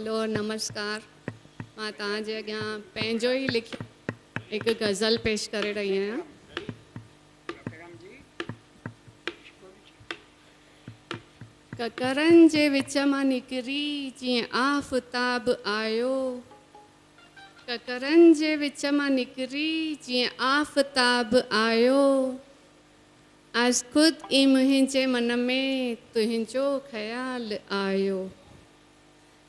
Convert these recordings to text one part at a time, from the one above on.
Hello नमस्कार। मां तव्हांजे अॻियां पंहिंजो ई लिखी हिकु गज़ल पेश करे रही आहियां। ककरनि जे विच मां निकिरी जीअं आफ़ताब आयो, ककरनि जे विच मां निकिरी जीअं आफ़ताब आयो, आज ख़ुदि ई मुंहिंजे मन में तुंहिंजो ख़्यालु आयो,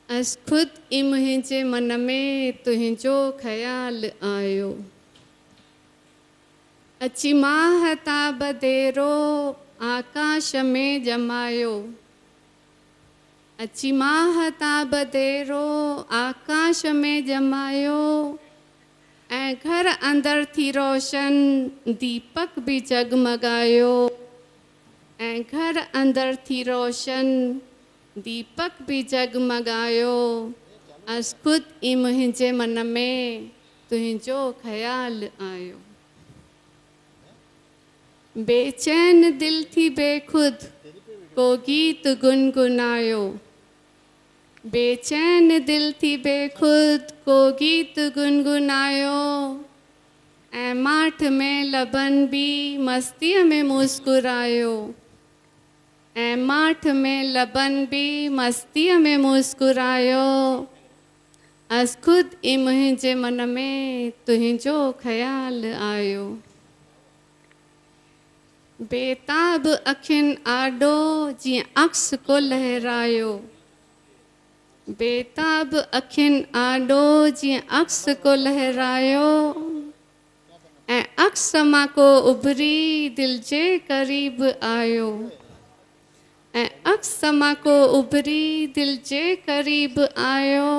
आज ख़ुदि ई मुंहिंजे मन में तुंहिंजो ख़्यालु आयो। अची माहताब देरो आकाश में ॼमायो, अची माहताब देरो आकाश में ॼमायो, ऐं घर अंदर थी रोशन दीपक भी जगमगायो, ऐं घर अंदर थी रोशन दीपक भी जगमगायो, आज ख़ुदि ई मुंहिंजे मन में तुंहिंजो ख़्यालु आयो। बेचैन दिल थी बेखुद को गीत गुनगुनायो, बेचैन दिल थी बेखुद को गीत गुनगुनायो, ऐं माठ में लबन भी मस्तीअ में मुस्कुरायो, ऐं माठ में लबन भी मस्तीअ में मुस्कुरायो, आज ख़ुदि ई मुंहिंजे मन में तुंहिंजो ख़्यालु आयो। बेताब अखियुनि आॾो जीअं अक्स को लहरायो, बेताब अखियुनि आॾो जीअं अक्स को लहरायो, ऐं अक्स मां को उभरी दिल जे क़रीब आयो, ऐं अक्स मां को उभरी दिल जे क़रीब आयो,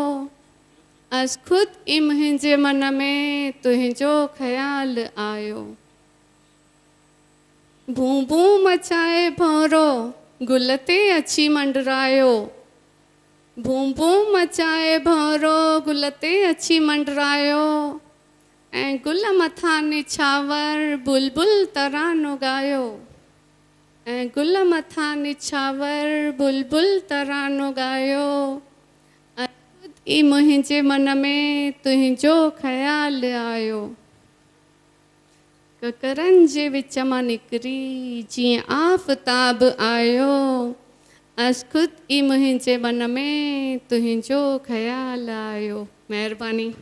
आज ख़ुदि ई मुंहिंजे मन में तुंहिंजो ख़्यालु आयो। बूं बूं मचाए भौरो गुल ते अची मंडरायो, बूं बूं मचाए भौरो गुल ते अची मंडरायो, ऐं गुल मथां निछावर बुलबुल तरानो ॻायो, ऐं गुल मथां निछावर बुलबुल तरानो ॻायो, ख़ुदि ई मुंहिंजे मन में तुंहिंजो ख़्यालु आयो। ककरनि जे विच मां निकिरी जीअं आफ़ताब आयो, आज ख़ुदि ई मुंहिंजे मन में तुंहिंजो ख़्यालु आयो। महिरबानी।